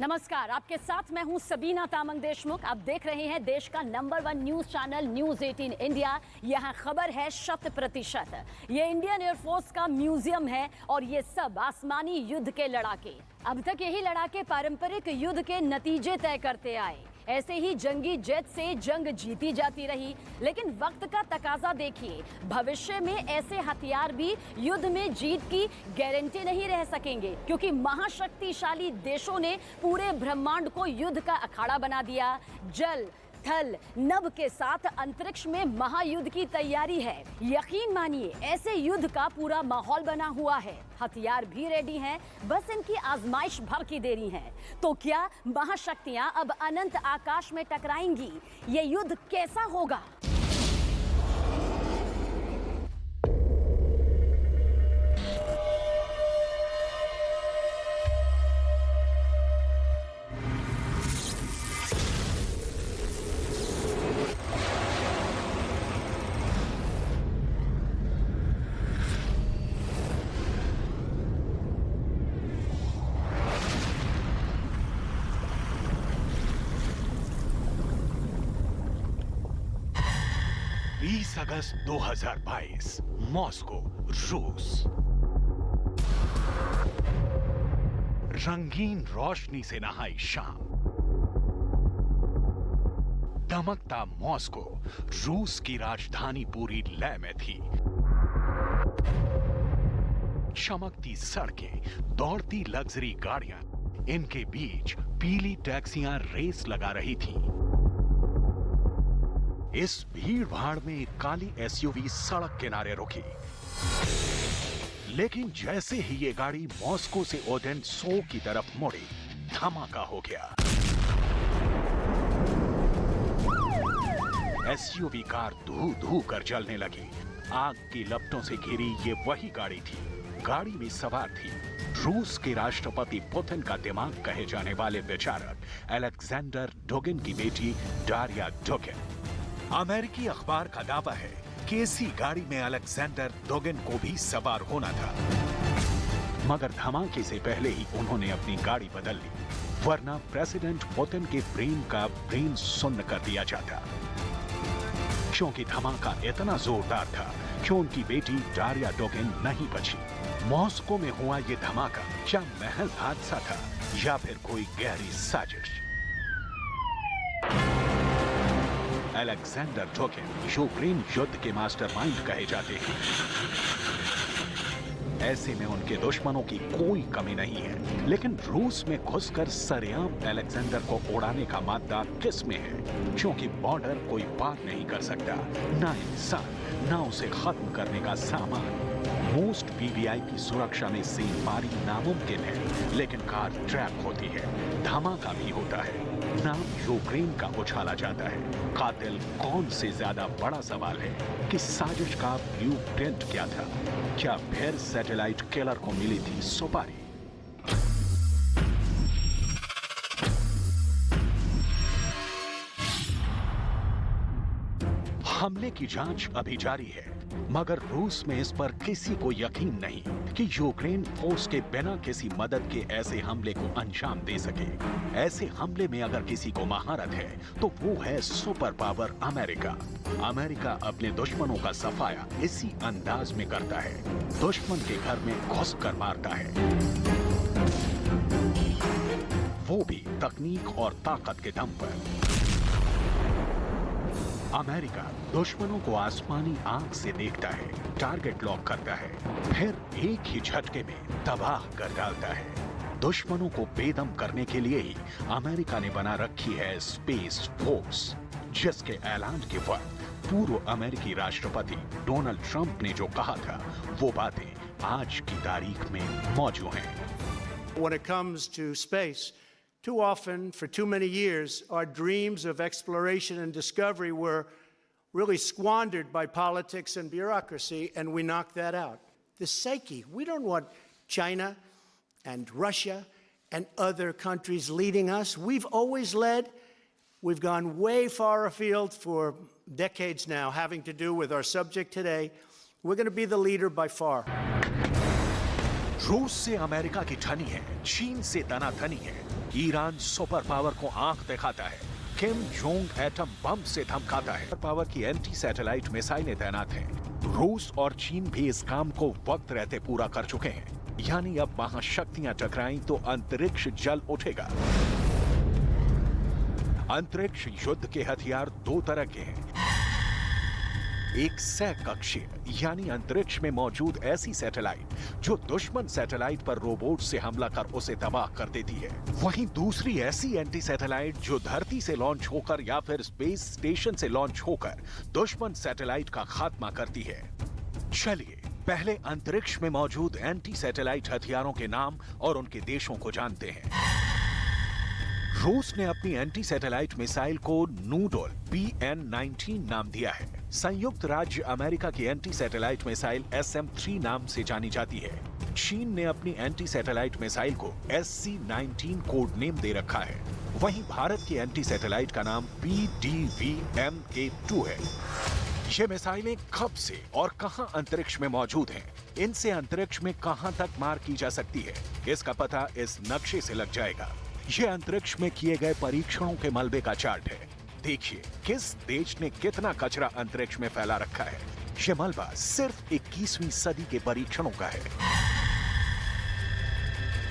नमस्कार, आपके साथ मैं हूं सबीना तामंग देशमुख। आप देख रहे हैं देश का number 1 news channel news 18 India. यहां खबर है 100%। ये इंडियन एयरफोर्स का म्यूजियम है और ये सब आसमानी युद्ध के लड़ाके। अब तक यही लड़ाके पारंपरिक युद्ध के नतीजे तय करते आए। ऐसे ही जंगी जेट से जंग जीती जाती रही, लेकिन वक्त का तकाजा देखिए, भविष्य में ऐसे हथियार भी युद्ध में जीत की गारंटी नहीं रह सकेंगे, क्योंकि महाशक्तिशाली देशों ने पूरे ब्रह्मांड को युद्ध का अखाड़ा बना दिया। जल, थल, नभ के साथ अंतरिक्ष में महायुद्ध की तैयारी है। यकीन मानिए, ऐसे युद्ध का पूरा माहौल बना हुआ है। हथियार भी रेडी हैं, बस इनकी आजमाइश भर की देरी है। तो क्या महाशक्तियां अब अनंत आकाश में टकराएंगी? ये युद्ध कैसा होगा? अगस्त 2022, मॉस्को, रूस। रंगीन रोशनी से नहाई शाम। दमकता मॉस्को, रूस की राजधानी पूरी लय में थी। चमकती सड़कें, दौड़ती लग्जरी गाड़ियां, इनके बीच पीली टैक्सियां रेस लगा रही थीं। इस भीड़ भाड़ में एक काली एसयूवी सड़क किनारे रुकी, लेकिन जैसे ही ये गाड़ी मॉस्को से ओडेन्सो की तरफ मुड़ी, धमाका हो गया। एसयूवी कार धू धू कर जलने लगी। आग की लपटों से घिरी ये वही गाड़ी थी। गाड़ी में सवार थी रूस के राष्ट्रपति पुतिन का दिमाग कहे जाने वाले विचारक अलेक्जेंडर डोगिन की बेटी डारिया डोगिन। अमेरिकी अखबार का दावा है कि इसी गाड़ी में अलेक्जेंडर डोगिन को भी सवार होना था, मगर धमाके से पहले ही उन्होंने अपनी गाड़ी बदल ली, वरना प्रेसिडेंट पुतिन के ब्रेन का ब्रेन सुन्न कर दिया जाता। क्योंकि धमाका इतना जोरदार था कि उनकी बेटी डारिया डोगिन नहीं बची। मॉस्को में हुआ ये धमाका क्या महज हादसा था या फिर कोई गहरी साजिश? अलेक्जेंडर डोगिन यूक्रेन युद्ध के मास्टरमाइंड कहे जाते हैं। ऐसे में उनके दुश्मनों की कोई कमी नहीं है, लेकिन रूस में घुसकर सरेआम अलेक्जेंडर को उड़ाने का मादा किस में है? क्योंकि बॉर्डर कोई पार नहीं कर सकता, ना इंसान, ना उसे खत्म करने का सामान। मोस्ट वीवीआईपी सुरक्षा में सील पारी नामुमकिन है, लेकिन कार ट्रैप होती है, धमाका भी होता है, नाम यूक्रेन का उछाला जाता है। कातिल कौन से ज्यादा बड़ा सवाल है कि साजिश का ब्लूप्रिंट क्या था? क्या फिर सैटेलाइट किलर को मिली थी सुपारी? हमले की जांच अभी जारी है, मगर रूस में इस पर किसी को यकीन नहीं कि यूक्रेन फोर्स के बिना किसी मदद के ऐसे हमले को अंजाम दे सके। ऐसे हमले में अगर किसी को महारत है तो वो है सुपर पावर अमेरिका। अमेरिका अपने दुश्मनों का सफाया इसी अंदाज में करता है, दुश्मन के घर में घुस कर मारता है, वो भी तकनीक और ताकत के दम पर। अमेरिका दुश्मनों को आसमानी आंख से देखता है, टारगेट लॉक करता है, फिर एक ही झटके में तबाह कर डालता है। दुश्मनों को बेदम करने के लिए ही अमेरिका ने बना रखी है स्पेस फोर्स, जिसके ऐलान के वक्त पूर्व अमेरिकी राष्ट्रपति डोनाल्ड ट्रंप ने जो कहा था, वो बातें आज की तारीख में मौजूद हैं। When it comes to space, too often, for too many years, our dreams of exploration and discovery were really squandered by politics and bureaucracy, and we knocked that out. The psyche, we don't want China and Russia and other countries leading us. We've always led. We've gone way far afield for decades now, having to do with our subject today. We're going to be the leader by far. रूस से America की ठनी है, चीन से तनातनी है, Iran super power को आंख दिखाता है, किम जोंग एटम बम से धमकाता है, पावर की एंटी सैटेलाइट मिसाइलें तैनात हैं। रूस और चीन भी इस काम को वक्त रहते पूरा कर चुके हैं। यानी अब महाशक्तियां टकराएं तो अंतरिक्ष जल उठेगा। अंतरिक्ष युद्ध के हथियार दो तरह के हैं। एक सहकक्षीय यानी अंतरिक्ष में मौजूद ऐसी सैटेलाइट जो दुश्मन सैटेलाइट पर रोबोट से हमला कर उसे तबाह कर देती है। वहीं दूसरी ऐसी एंटी सैटेलाइट जो धरती से लॉन्च होकर या फिर स्पेस स्टेशन से लॉन्च होकर दुश्मन सैटेलाइट का खात्मा करती है। चलिए पहले अंतरिक्ष में मौजूद एंटी सैटेलाइट हथियारों के नाम और उनके देशों को जानते हैं। रूस ने अपनी एंटी सैटेलाइट मिसाइल को नूडोल PN-19 नाम दिया है। संयुक्त राज्य अमेरिका की एंटी सैटेलाइट मिसाइल SM-3 नाम से जानी जाती है। चीन ने अपनी एंटी सैटेलाइट मिसाइल को SC-19 कोड नेम दे रखा है। वहीं भारत की एंटी सैटेलाइट का नाम PDV-MK2 है। ये मिसाइलें कब से और कहां अंतरिक्ष में मौजूद हैं, इनसे अंतरिक्ष में कहां तक मार की जा सकती है, इसका पता इस नक्शे से लग जाएगा। ये अंतरिक्ष में किए गए परीक्षणों के मलबे का चार्ट है। देखिए किस देश ने कितना कचरा अंतरिक्ष में फैला रखा है। ये मलबा सिर्फ 21वीं सदी के परीक्षणों का है।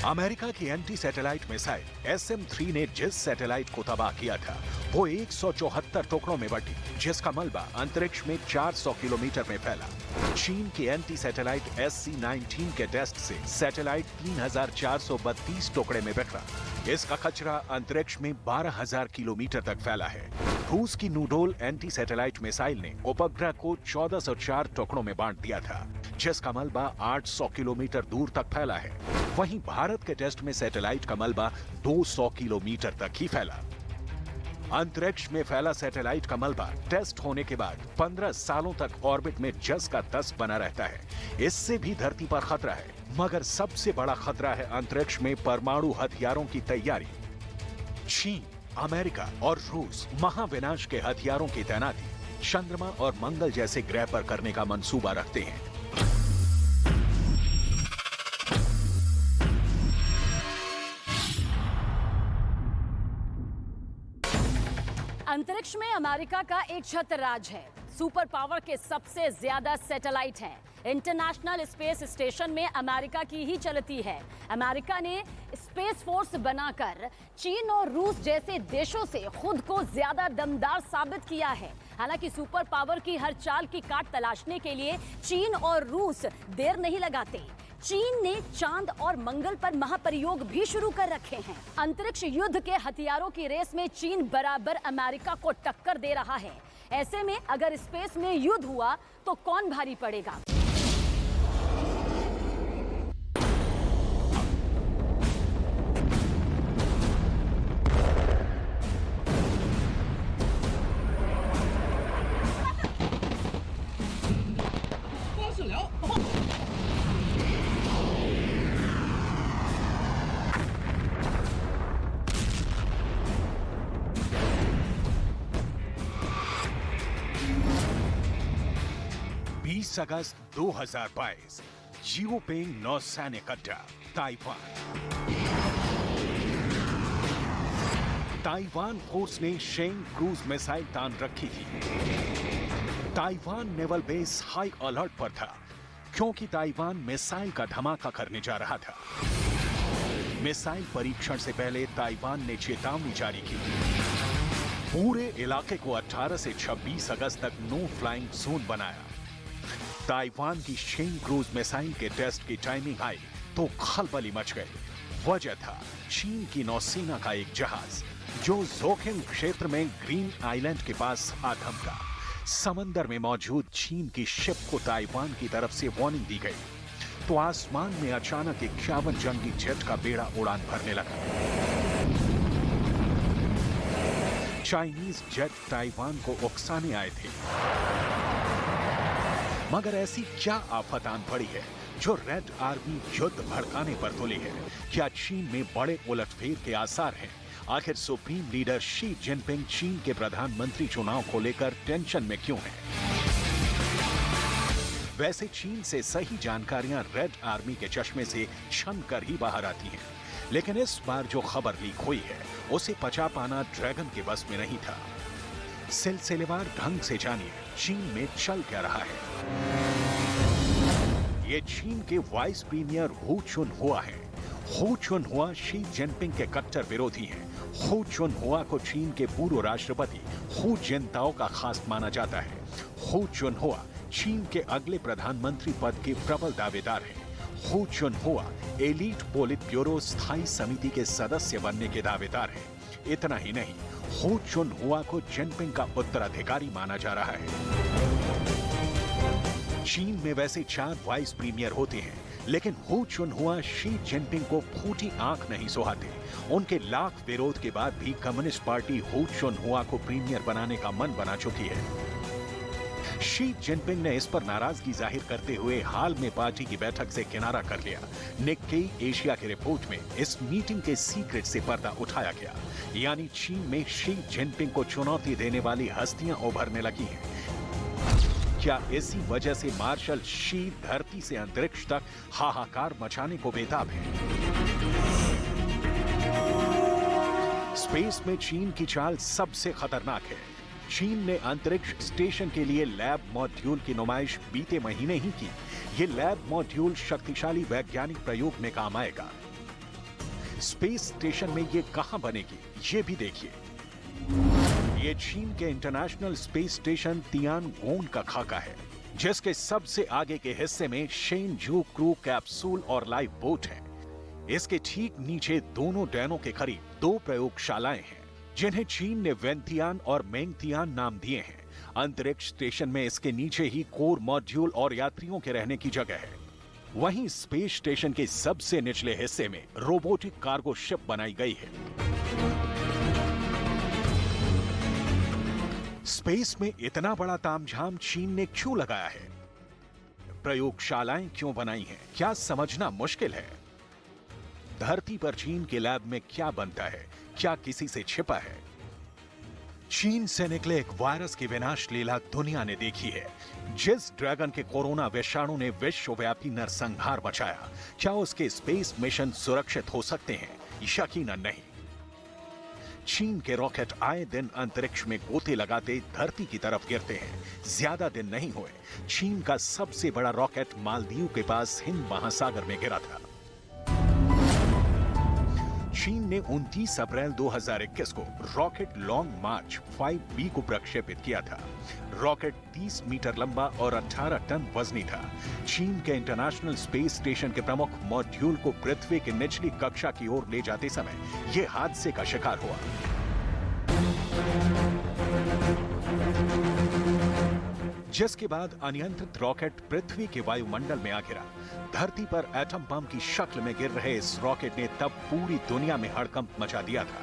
अमेरिका की एंटी सैटेलाइट मिसाइल SM-3 ने जिस सैटेलाइट को तबाह किया था वो 174 टुकड़ों में बटी, जिसका मलबा अंतरिक्ष में 400 किलोमीटर में फैला। चीन की एंटी सैटेलाइट SC-19 के टेस्ट से सैटेलाइट 3432 टुकड़े में बिखरा। इसका कचरा अंतरिक्ष में 12000 किलोमीटर तक फैला है। रूस की नूडोल एंटी सैटेलाइट मिसाइल ने उपग्रह को 1404 टुकड़ों में बांट दिया था, जिसका मलबा 800 किलोमीटर दूर तक फैला है। वहीं भारत के टेस्ट में सैटेलाइट का मलबा 200 किलोमीटर तक ही फैला। अंतरिक्ष में फैला सैटेलाइट का मलबा टेस्ट होने के बाद 15 सालों तक ऑर्बिट में जस का तस बना रहता है। इससे भी धरती पर खतरा है, मगर सबसे बड़ा खतरा है अंतरिक्ष में परमाणु हथियारों की तैयारी। चीन, अमेरिका और रूस महाविनाश के हथियारों की तैनाती चंद्रमा और मंगल जैसे ग्रह पर करने का मंसूबा रखते हैं। अंतरिक्ष में अमेरिका का एक छत्र राज है। सुपर पावर के सबसे ज्यादा सैटेलाइट हैं। इंटरनेशनल स्पेस स्टेशन में अमेरिका की ही चलती है। अमेरिका ने स्पेस फोर्स बनाकर चीन और रूस जैसे देशों से खुद को ज्यादा दमदार साबित किया है। हालांकि सुपर पावर की हर चाल की काट तलाशने के लिए चीन और रूस देर नहीं लगाते। चीन ने चांद और मंगल पर महाप्रयोग भी शुरू कर रखे हैं। अंतरिक्ष युद्ध के हथियारों की रेस में चीन बराबर अमेरिका को टक्कर दे रहा है। ऐसे में अगर स्पेस में युद्ध हुआ तो कौन भारी पड़ेगा? अगस्त 2022 जियोपेंग नौसैनिक अड्डा, ताइवान। ताइवान फोर्स ने शेंग क्रूज मिसाइल तान रखी थी। Taiwan naval base high alert पर था क्योंकि ताइवान मिसाइल का धमाका करने जा रहा था। मिसाइल परीक्षण से पहले ताइवान ने चेतावनी जारी की थी। पूरे इलाके को 18 से 26 अगस्त तक नो फ्लाइंग जोन बनाया। ताइवान की शेंग क्रूज मिसाइल के टेस्ट की टाइमिंग आई तो खलबली मच गई। वजह था चीन की नौसेना का एक जहाज जो जोखिम क्षेत्र में ग्रीन आइलैंड के पास आ धमका। समंदर में मौजूद चीन की शिप को ताइवान की तरफ से वार्निंग दी गई तो आसमान में अचानक 51 जंगी जेट का बेड़ा उड़ान भरने लगा। चाइनीज जेट ताइवान को उकसाने आए थे, मगर ऐसी क्या आफत आन पड़ी है जो रेड आर्मी युद्ध भड़काने पर तुली है? क्या चीन में बड़े उलटफेर के आसार हैं? आखिर सुप्रीम लीडर शी जिनपिंग चीन के प्रधानमंत्री चुनाव को लेकर टेंशन में क्यों हैं? वैसे चीन से सही जानकारियां रेड आर्मी के चश्मे से छन कर ही बाहर आती हैं, लेकिन इस बार जो खबर लीक हुई है उसे पचा पाना ड्रैगन के बस में नहीं था। सिलसिलेवार ढंग से जानिए चीन में चल क्या रहा है। ये चीन के वाइस प्रीमियर हु चुनहुआ हैं। हु चुनहुआ शी जिनपिंग के कट्टर विरोधी हैं। हु चुनहुआ को चीन के पूर्व राष्ट्रपति हु जिनताओ का खास माना जाता है। हु चुनहुआ चीन के अगले प्रधानमंत्री पद के प्रबल दावेदार हैं। Who Chunhua elite polit bureau स्थायी समिति के सदस्य बनने के दावेदार हैं। इतना ही नहीं, हु चुनहुआ को जिनपिंग का उत्तराधिकारी माना जा रहा है। चीन में वैसे 4 वाइस प्रीमियर होते हैं, लेकिन हु चुनहुआ शी जिनपिंग को फूटी आंख नहीं सुहाते। उनके लाख विरोध के बाद भी कम्युनिस्ट पार्टी हु चुनहुआ को प्रीमियर बनाने का मन बना चुकी है। शी जिनपिंग ने इस पर नाराजगी जाहिर करते हुए हाल में पार्टी की बैठक से किनारा कर लिया। निक्केई एशिया की रिपोर्ट में इस मीटिंग के सीक्रेट से पर्दा उठाया गया, यानी चीन में शी जिनपिंग को चुनौती देने वाली हस्तियां उभरने लगी हैं। क्या इसी वजह से मार्शल शी धरती से अंतरिक्ष तक हाहाकार मचाने को बेताब है? स्पेस में चीन की चाल सबसे खतरनाक है। चीन ने अंतरिक्ष स्टेशन के लिए लैब मॉड्यूल की नुमाइश बीते महीने ही की। ये लैब मॉड्यूल शक्तिशाली वैज्ञानिक प्रयोग में काम आएगा। स्पेस स्टेशन में ये कहां बनेगी, ये भी देखिए। ये चीन के इंटरनेशनल स्पेस स्टेशन तियानगोन का खाका है, जिसके सबसे आगे के हिस्से में शेनजू क्रू कैप्सूल और लाइफ बोट है। इसके ठीक नीचे दोनों डैनों के करीब 2 प्रयोगशालाएं हैं, जिन्हें चीन ने वेंतियान और मेंगतियान नाम दिए हैं। अंतरिक्ष स्टेशन में इसके नीचे ही कोर मॉड्यूल और यात्रियों के रहने की जगह है। वहीं स्पेस स्टेशन के सबसे निचले हिस्से में रोबोटिक कार्गो शिप बनाई गई है। स्पेस में इतना बड़ा तामझाम चीन ने क्यों लगाया है? प्रयोगशालाएं क्यों बनाई हैं? क्या समझना मुश्किल है? धरती पर चीन के लैब में क्या बनता है? क्या किसी से छिपा है? चीन से निकले एक वायरस की विनाश लीला दुनिया ने देखी है। जिस ड्रैगन के कोरोना विषाणु ने विश्वव्यापी नरसंहार मचाया, क्या उसके स्पेस मिशन सुरक्षित हो सकते हैं? यकीनन नहीं। चीन के रॉकेट आए दिन अंतरिक्ष में गोते लगाते धरती की तरफ गिरते हैं। ज्यादा दिन नहीं हुए, चीन का सबसे बड़ा रॉकेट मालदीव के पास हिंद महासागर में गिरा था। चीन ने 29 अप्रैल 2021 को रॉकेट लॉन्ग मार्च 5B को प्रक्षेपित किया था। रॉकेट 30 मीटर लंबा और 18 टन वजनी था। चीन के इंटरनेशनल स्पेस स्टेशन के प्रमुख मॉड्यूल को पृथ्वी की निचली कक्षा की ओर ले जाते समय यह हादसे का शिकार हुआ। जिसके बाद अनियंत्रित रॉकेट पृथ्वी के वायुमंडल में आ गिरा। धरती पर एटम बम की शक्ल में गिर रहे इस रॉकेट ने तब पूरी दुनिया में हड़कंप मचा दिया था।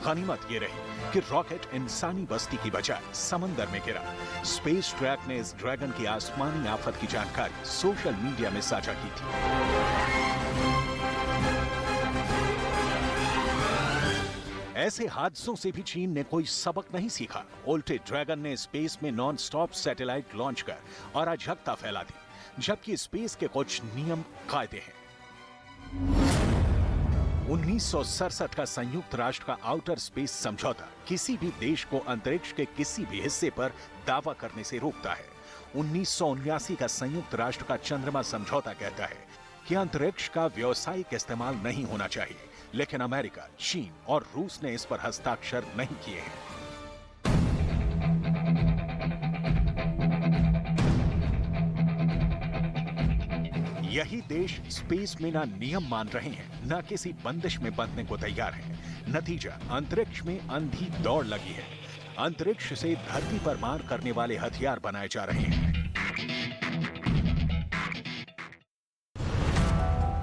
गनीमत ये रही कि रॉकेट इंसानी बस्ती की बजाय समंदर में गिरा। स्पेस ट्रैक ने इस ड्रैगन की आसमानी आफत की जानकारी सोशल मीडिया में साझा की थी। ऐसे हादसों से भी चीन ने कोई सबक नहीं सीखा। उल्टे ड्रैगन ने स्पेस में नॉन स्टॉप सैटेलाइट लॉन्च कर अराजकता फैला दी, जबकि स्पेस के कुछ नियम कायदे हैं। 1967 का संयुक्त राष्ट्र का आउटर स्पेस समझौता किसी भी देश को अंतरिक्ष के किसी भी हिस्से पर दावा करने से रोकता है। 1979 का संयुक्त राष्ट्र का चंद्रमा समझौता कहता है कि अंतरिक्ष का व्यावसायिक इस्तेमाल नहीं होना चाहिए, लेकिन अमेरिका, चीन और रूस ने इस पर हस्ताक्षर नहीं किए हैं। यही देश स्पेस में ना नियम मान रहे हैं, ना किसी बंदिश में बंधने को तैयार हैं। नतीजा, अंतरिक्ष में अंधी दौड़ लगी है। अंतरिक्ष से धरती पर मार करने वाले हथियार बनाए जा रहे हैं।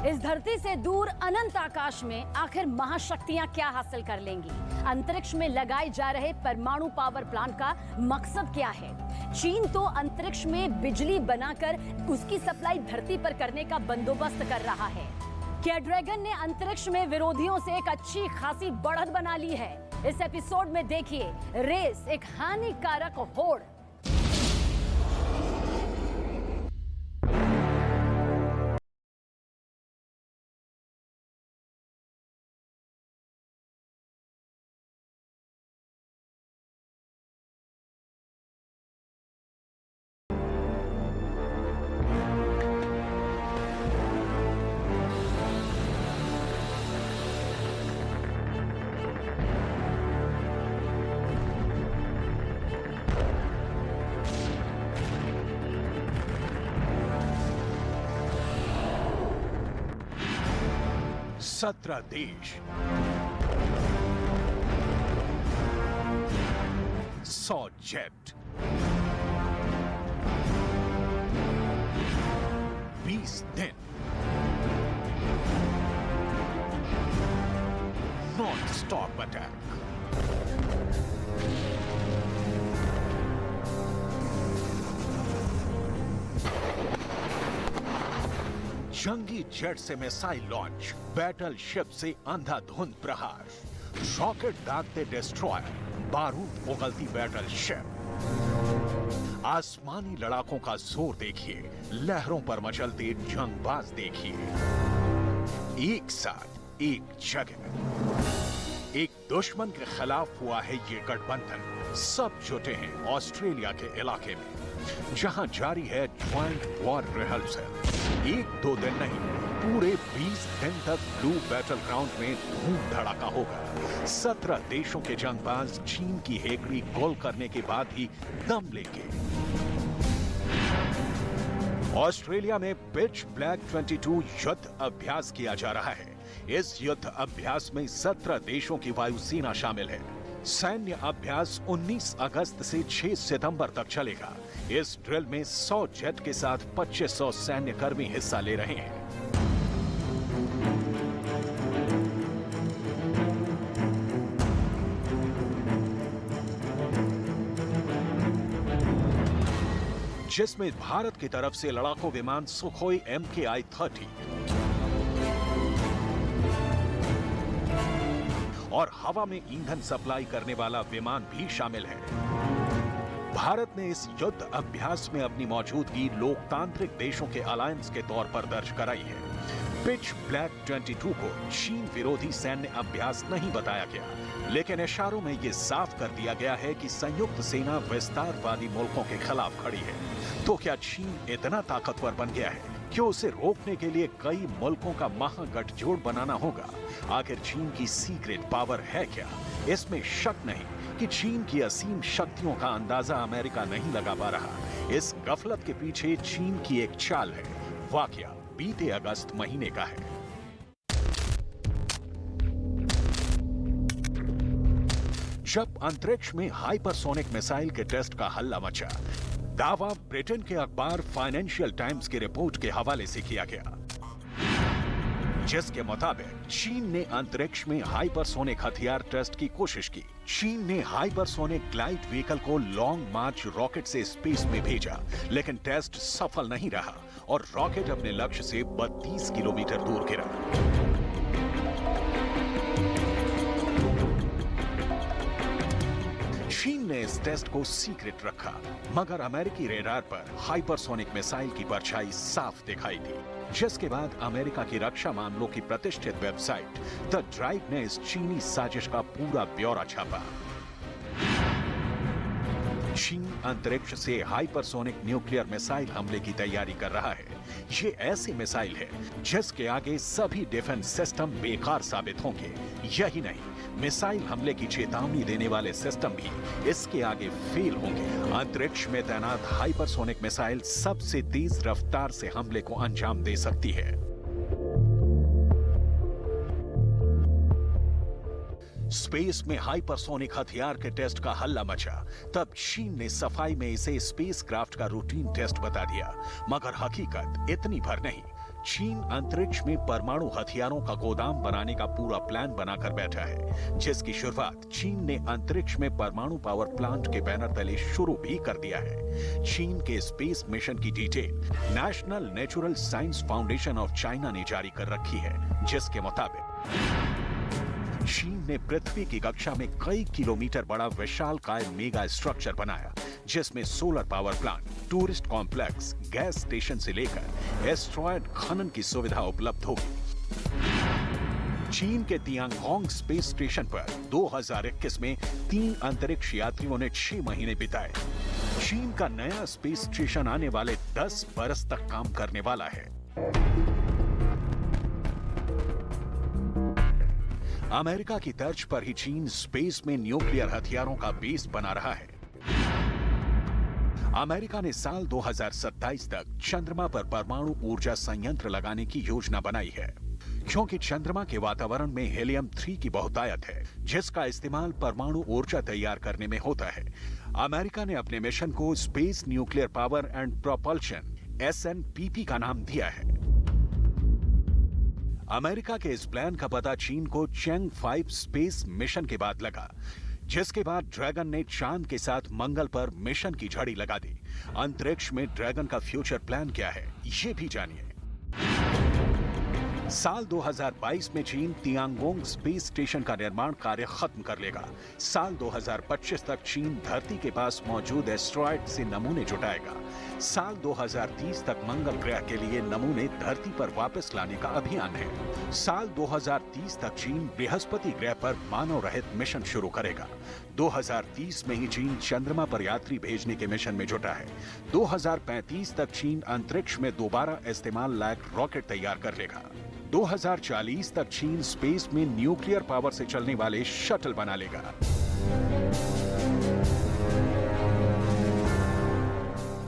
इस धरती से दूर अनंत आकाश में आखिर महाशक्तियां क्या हासिल कर लेंगी? अंतरिक्ष में लगाए जा रहे परमाणु पावर प्लांट का मकसद क्या है? चीन तो अंतरिक्ष में बिजली बनाकर उसकी सप्लाई धरती पर करने का बंदोबस्त कर रहा है। क्या ड्रैगन ने अंतरिक्ष में विरोधियों से एक अच्छी खासी बढ़त बना ली है? इस एपिसोड में देखिए रेस, एक हानिकारक होड़। 17 देश, 100 जेट, 20 दिन, नॉन स्टॉप अटैक। जंगी जेट से मिसाइल लॉन्च, बैटल शिप से अंधाधुंध प्रहार, रॉकेट दागते डिस्ट्रॉयर, बारूद उगलती बैटल शिप। आसमानी लड़ाकों का जोर देखिए, लहरों पर मचलते जंगबाज देखिए। एक साथ एक जगह एक दुश्मन के खिलाफ हुआ है ये गठबंधन। सब जुटे हैं ऑस्ट्रेलिया के इलाके में, जहां जारी है ज्वाइंट वॉर रिहर्सल। एक दो दिन नहीं, पूरे 20 दिन तक ब्लू बैटल ग्राउंड में धूम धड़ाका होगा। 17 देशों के जंगबाज चीन की हेकड़ी गोल करने के बाद ही दम लेंगे। ऑस्ट्रेलिया में पिच ब्लैक 22 युद्ध अभ्यास किया जा रहा है। इस युद्ध अभ्यास में 17 देशों की वायुसेना शामिल है। सैन्य अभ्यास 19 अगस्त से 6 सितंबर तक चलेगा। इस ड्रिल में 100 जेट के साथ 2500 सैन्य कर्मी हिस्सा ले रहे हैं। जिसमें भारत की तरफ से लड़ाकू विमान सुखोई MKI-30 और हवा में ईंधन सप्लाई करने वाला विमान भी शामिल है। भारत ने इस युद्ध अभ्यास में अपनी मौजूदगी लोकतांत्रिक देशों के अलायंस के तौर पर दर्ज कराई है। पिच ब्लैक 22 को चीन विरोधी सैन्य अभ्यास नहीं बताया गया, लेकिन इशारों में यह साफ कर दिया गया है कि संयुक्त सेना विस्तारवादी मुल्कों के खिलाफ खड़ी है। तो क्या चीन इतना ताकतवर बन गया है कि उसे रोकने के लिए कई मुल्कों का महागठजोड़ बनाना होगा? आखिर चीन की सीक्रेट पावर है क्या? इसमें शक नहीं कि चीन की असीम शक्तियों का अंदाजा अमेरिका नहीं लगा पा रहा। इस गफलत के पीछे चीन की एक चाल है। वाकया बीते अगस्त महीने का है। जब अंतरिक्ष में हाइपरसोनिक मिसाइल के टेस्ट का हल्ला मचा, दावा ब्रिटेन के अखबार फाइनेंशियल टाइम्स की रिपोर्ट के हवाले से किया गया, जिसके मुताबिक चीन ने अंतरिक्ष में हाइपरसोनिक हथियार टेस्ट की कोशिश की। चीन ने हाइपरसोनिक ग्लाइड व्हीकल को लॉन्ग मार्च रॉकेट से स्पेस में भेजा, लेकिन टेस्ट सफल नहीं रहा और रॉकेट अपने लक्ष्य से 32 किलोमीटर दूर गिरा। चीन ने इस टेस्ट को सीक्रेट रखा, मगर अमेरिकी रेडार पर हाइपरसोनिक मिसाइल की परछाई साफ दिखाई दी, जिसके बाद अमेरिका की रक्षा मामलों की प्रतिष्ठित वेबसाइट द ड्राइव ने इस चीनी साजिश का पूरा ब्यौरा छापा। चीन अंतरिक्ष से हाइपरसोनिक न्यूक्लियर मिसाइल हमले की तैयारी कर रहा है। ये ऐसी मिसाइल है जिसके आगे सभी डिफेंस सिस्टम बेकार साबित होंगे। यही नहीं, मिसाइल हमले की चेतावनी देने वाले सिस्टम भी इसके आगे फेल होंगे। अंतरिक्ष में तैनात हाइपरसोनिक मिसाइल सबसे तेज रफ्तार से हमले को अंजाम दे सकती है। स्पेस में हाइपरसोनिक हथियार के टेस्ट का हल्ला मचा, तब चीन ने सफाई में इसे स्पेसक्राफ्ट का रूटीन टेस्ट बता दिया, मगर हकीकत इतनी भर नहीं। चीन अंतरिक्ष में परमाणु हथियारों का गोदाम बनाने का पूरा प्लान बनाकर बैठा है, जिसकी शुरुआत चीन ने अंतरिक्ष में परमाणु पावर प्लांट के बैनर तले शुरू भी कर दिया है। चीन के स्पेस मिशन की detail national natural science foundation of China ने जारी कर रखी है, जिसके मुताबिक चीन ने पृथ्वी की कक्षा में कई किलोमीटर बड़ा विशालकाय मेगा स्ट्रक्चर बनाया, जिसमें solar power plant, tourist complex, gas station से लेकर एस्ट्रॉयड खनन की सुविधा उपलब्ध होगी। चीन के तियांगहोंग स्पेस स्टेशन पर 2021 में 3 अंतरिक्ष यात्रियों ने 6 महीने बिताए। चीन का नया स्पेस स्टेशन आने वाले 10 बरस तक काम करने वाला है। अमेरिका की तर्ज पर ही चीन स्पेस में न्यूक्लियर हथियारों का बेस बना रहा है। अमेरिका ने साल 2027 तक चंद्रमा पर परमाणु ऊर्जा संयंत्र लगाने की योजना बनाई है। क्योंकि चंद्रमा के वातावरण में हीलियम 3 की बहुतायत है, जिसका इस्तेमाल परमाणु ऊर्जा तैयार करने में होता है। अमेरिका ने अपने मिशन को space nuclear power and propulsion SNPP का नाम दिया है। अमेरिका के इस प्लान का पता चीन को चैंग 5 स्पेस मिशन के बाद लगा, जिसके बाद ड्रैगन ने चांद के साथ मंगल पर मिशन की झड़ी लगा दी। अंतरिक्ष में ड्रैगन का फ्यूचर प्लान क्या है, ये भी जानिए। साल 2022 में चीन तियांगोंग स्पेस स्टेशन का निर्माण कार्य खत्म कर लेगा। साल 2025 तक चीन धरती के पास मौजूद एस्टेरॉयड से नमूने जुटाएगा। साल 2030 तक मंगल ग्रह के लिए नमूने धरती पर वापस लाने का अभियान है। साल 2030 तक चीन बृहस्पति ग्रह पर मानव रहित मिशन शुरू करेगा। 2030 में ही चीन चंद्रमा पर यात्री भेजने के मिशन में जुटा है। 2035 तक चीन अंतरिक्ष में दोबारा इस्तेमाल लायक रॉकेट तैयार कर लेगा। 2040 तक चीन स्पेस में न्यूक्लियर पावर से चलने वाले शटल बना लेगा।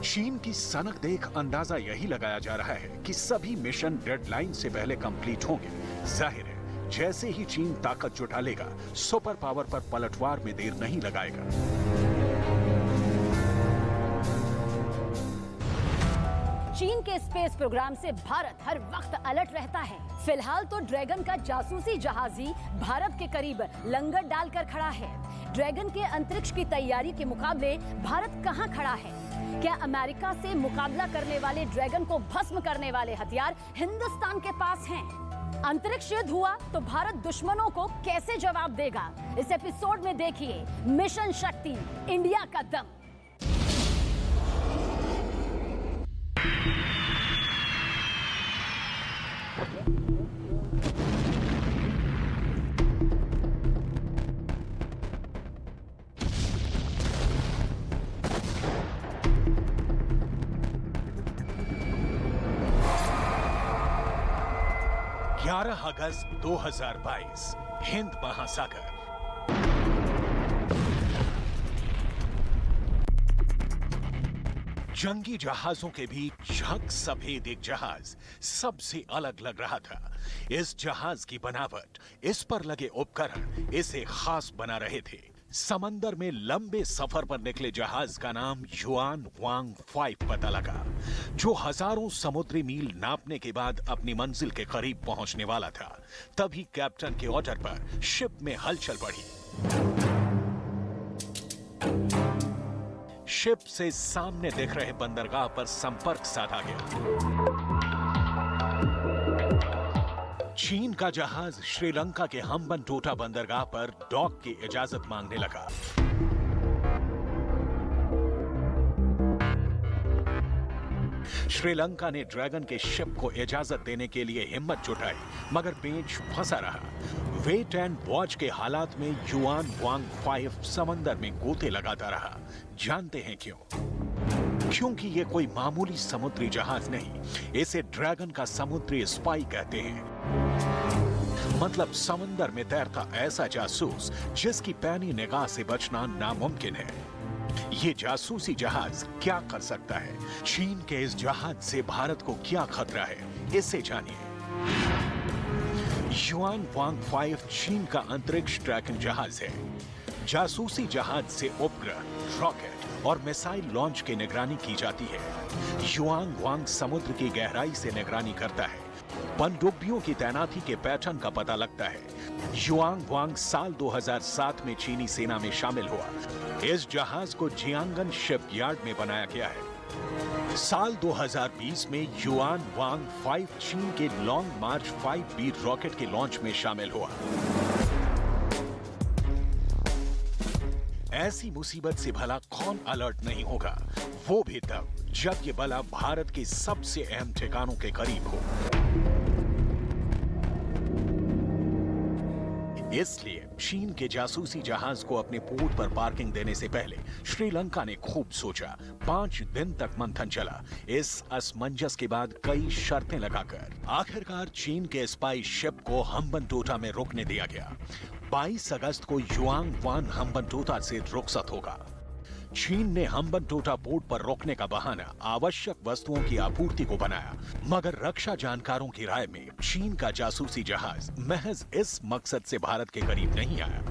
चीन की सनक देख अंदाजा यही लगाया जा रहा है कि सभी मिशन डेडलाइन से पहले कंप्लीट होंगे। जाहिर है, जैसे ही चीन ताकत जुटा लेगा, सुपर पावर पर पलटवार में देर नहीं लगाएगा। चीन के स्पेस प्रोग्राम से भारत हर वक्त अलर्ट रहता है। फिलहाल तो ड्रैगन का जासूसी जहाज ही भारत के करीब लंगर डालकर खड़ा है। ड्रैगन के अंतरिक्ष की तैयारी के मुकाबले भारत कहां खड़ा है? क्या अमेरिका से मुकाबला करने वाले ड्रैगन को भस्म करने वाले हथियार हिंदुस्तान के पास हैं? अंतरिक्ष युद्ध हुआ तो भारत दुश्मनों को कैसे जवाब देगा? इस एपिसोड में देखिए मिशन शक्ति, इंडिया का दम। अगस्त 2022, हिंद महासागर। जंगी जहाजों के बीच झक सफेद एक जहाज सबसे अलग लग रहा था। इस जहाज की बनावट, इस पर लगे उपकरण इसे खास बना रहे थे। समंदर में लंबे सफर पर निकले जहाज का नाम युआन वांग 5 पता लगा, जो हजारों समुद्री मील नापने के बाद अपनी मंजिल के करीब पहुंचने वाला था। तभी कैप्टन के ऑर्डर पर शिप में हलचल बढ़ी। शिप से सामने दिख रहे बंदरगाह पर संपर्क साधा गया। चीन का जहाज श्रीलंका के हम्बनटोटा बंदरगाह पर डॉक की इजाजत मांगने लगा। श्रीलंका ने ड्रैगन के शिप को इजाजत देने के लिए हिम्मत जुटाई, मगर पेच फंसा रहा। वेट एंड वॉच के हालात में युआन वांग 5 समंदर में गोते लगाता रहा। जानते हैं क्यों? क्योंकि ये कोई मामूली समुद्री जहाज नहीं, इसे ड्रैगन का समुद्री स्पाई कहते हैं। मतलब समंदर में तैरता ऐसा जासूस जिसकी पैनी निगाह से बचना नामुमकिन है। ये जासूसी जहाज क्या कर सकता है? चीन के इस जहाज से भारत को क्या खतरा है, इसे जानिए। युआन वांग 5 चीन का अंतरिक्ष ट्रैकिंग जहाज है। जासूसी जहाज से उपग्रह, रॉकेट और मिसाइल लॉन्च की निगरानी की जाती है। युआन वांग समुद्र की गहराई से निगरानी करता है। पनडुब्बियों की तैनाती के पैटर्न का पता लगता है। युआन वांग साल 2007 में चीनी सेना में शामिल हुआ। इस जहाज को जियांगन शिपयार्ड में बनाया गया है। साल 2020 में युआन वांग 5 चीन के लॉन्ग मार्च 5B रॉकेट के लॉन्च में शामिल हुआ। ऐसी मुसीबत से भला कौन अलर्ट नहीं होगा, वो भी तब जब ये बला भारत के सबसे अहम ठिकानों के करीब हो। इसलिए चीन के जासूसी जहाज को अपने पोर्ट पर पार्किंग देने से पहले श्रीलंका ने खूब सोचा। 5 दिन तक मंथन चला। इस असमंजस के बाद कई शर्तें लगाकर आखिरकार चीन के स्पाई शिप को हम्बनटोटा में रोकने दिया गया। 22 अगस्त को युआन वान हम्बनटोटा से रुखसत होगा। चीन ने हम्बनटोटा पोर्ट पर रोकने का बहाना आवश्यक वस्तुओं की आपूर्ति को बनाया, मगर रक्षा जानकारों की राय में चीन का जासूसी जहाज महज इस मकसद से भारत के करीब नहीं आया।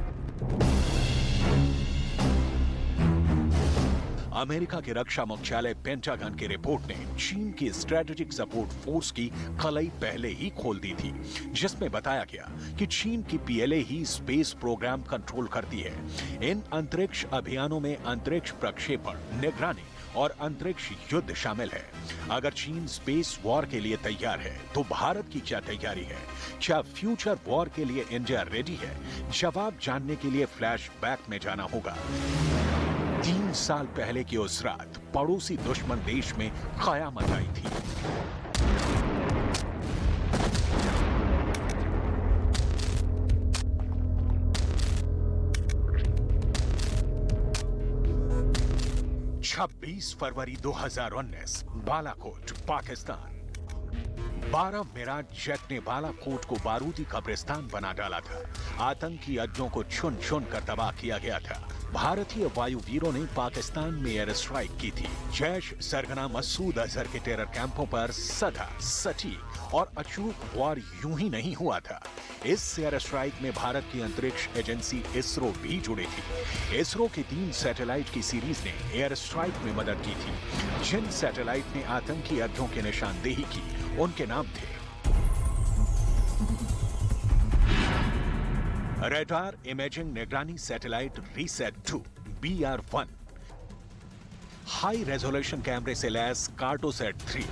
अमेरिका के रक्षा मुख्यालय पेंटागन की रिपोर्ट ने चीन की स्ट्रेटेजिक सपोर्ट फोर्स की कलई पहले ही खोल दी थी, जिसमें बताया गया कि चीन की पीएलए ही स्पेस प्रोग्राम कंट्रोल करती है। इन अंतरिक्ष अभियानों में अंतरिक्ष प्रक्षेपण, निगरानी और अंतरिक्ष युद्ध शामिल है। अगर चीन स्पेस वॉर के लिए तैयार है तो भारत की क्या तैयारी है? क्या फ्यूचर वॉर के लिए इंडिया रेडी है? जवाब जानने के लिए फ्लैशबैक में जाना होगा। 3 साल पहले की उस रात पड़ोसी दुश्मन देश में कयामत आई थी। छब्बीस फरवरी 2019, बालाकोट, पाकिस्तान। 12 मिराज जेट ने बालाकोट को बारूदी कब्रिस्तान बना डाला था। आतंकी अड्डों को चुन चुन कर तबाह किया गया था। भारतीय वायुवीरों ने पाकिस्तान में एयर स्ट्राइक की थी। जैश सरगना मसूद अजहर के टेरर कैंपों पर सदा, सटीक और अचूक वार यूं ही नहीं हुआ था। इस एयर स्ट्राइक में भारत की अंतरिक्ष एजेंसी इसरो भी जुड़ी थी। इसरो के 3 सैटेलाइट की सीरीज ने एयर स्ट्राइक में मदद की थी। जिन सैटेलाइट ने आतंकी अड्डों की निशानदेही की, उनके नाम थे रडार इमेजिंग निगरानी satellite reset 2 BR-1, high resolution कैमरे से लैस कार्टोसैट 3,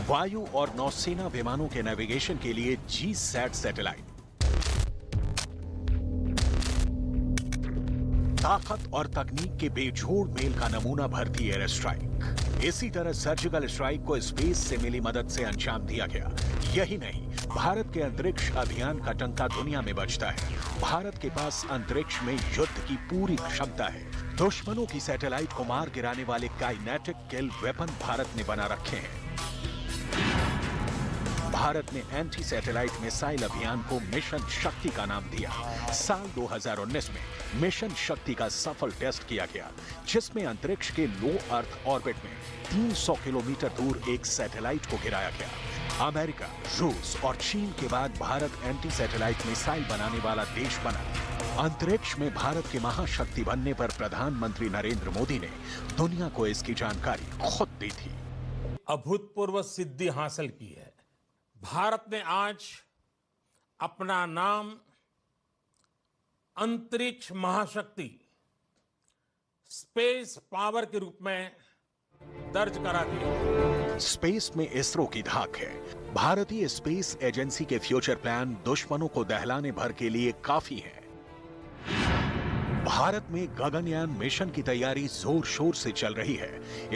वायु और नौसेना विमानों के नेविगेशन के लिए GSAT सैटेलाइट। ताकत और तकनीक के बेजोड़ मेल का नमूना भरती एयर स्ट्राइक। इसी तरह सर्जिकल स्ट्राइक को स्पेस से मिली मदद से अंजाम दिया गया। यही नहीं, भारत के अंतरिक्ष अभियान का टंका दुनिया में बजता है। भारत के पास अंतरिक्ष में युद्ध की पूरी क्षमता है। दुश्मनों की सैटेलाइट को मार गिराने वाले काइनेटिक किल वेपन भारत ने बना रखे हैं। भारत ने एंटी सैटेलाइट मिसाइल अभियान को मिशन शक्ति का नाम दिया। साल 2019 में मिशन शक्ति का सफल टेस्ट किया गया, जिसमें अंतरिक्ष के लो अर्थ ऑर्बिट में 300 किलोमीटर दूर एक सैटेलाइट को गिराया गया। अमेरिका, रूस और चीन के बाद भारत एंटी सैटेलाइट मिसाइल बनाने वाला देश बना। अंतरिक्ष में भारत के महाशक्ति बनने पर प्रधानमंत्री नरेंद्र मोदी ने दुनिया को इसकी जानकारी खुद दी थी। अभूतपूर्व सिद्धि हासिल की है। भारत ने आज अपना नाम अंतरिक्ष महाशक्ति, स्पेस पावर के रूप में दर्ज करा दिया। स्पेस में इसरो की धाक है। भारतीय स्पेस एजेंसी के फ्यूचर प्लान दुश्मनों को दहलाने भर के लिए काफी है। भारत में गगनयान मिशन की तैयारी जोर शोर से चल रही है।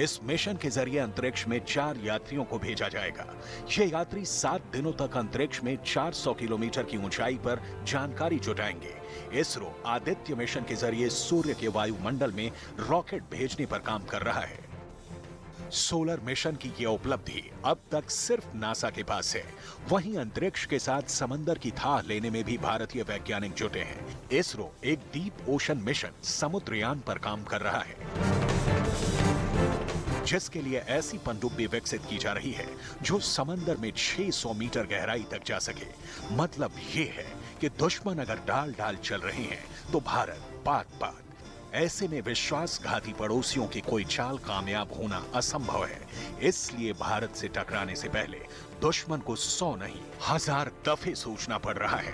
इस मिशन के जरिए अंतरिक्ष में 4 यात्रियों को भेजा जाएगा। ये यात्री 7 दिनों तक अंतरिक्ष में 400 किलोमीटर की ऊंचाई पर जानकारी जुटाएंगे। इसरो आदित्य मिशन के जरिए सूर्य के वायुमंडल में रॉकेट भेजने पर काम कर रहा है। सोलर मिशन की यह उपलब्धि अब तक सिर्फ नासा के पास है। वहीं अंतरिक्ष के साथ समंदर की थाह लेने में भी भारतीय वैज्ञानिक जुटे हैं। इसरो एक डीप ओशन मिशन समुद्रयान पर काम कर रहा है, जिसके लिए ऐसी पनडुब्बी विकसित की जा रही है जो समंदर में 600 मीटर गहराई तक जा सके। मतलब ये है कि दुश्मन अगर डाल डाल चल रहे हैं तो भारत पात पात। ऐसे में विश्वासघाती पड़ोसियों की कोई चाल कामयाब होना असंभव है। इसलिए भारत से टकराने से पहले दुश्मन को 100 नहीं 1000 दफे सोचना पड़ रहा है।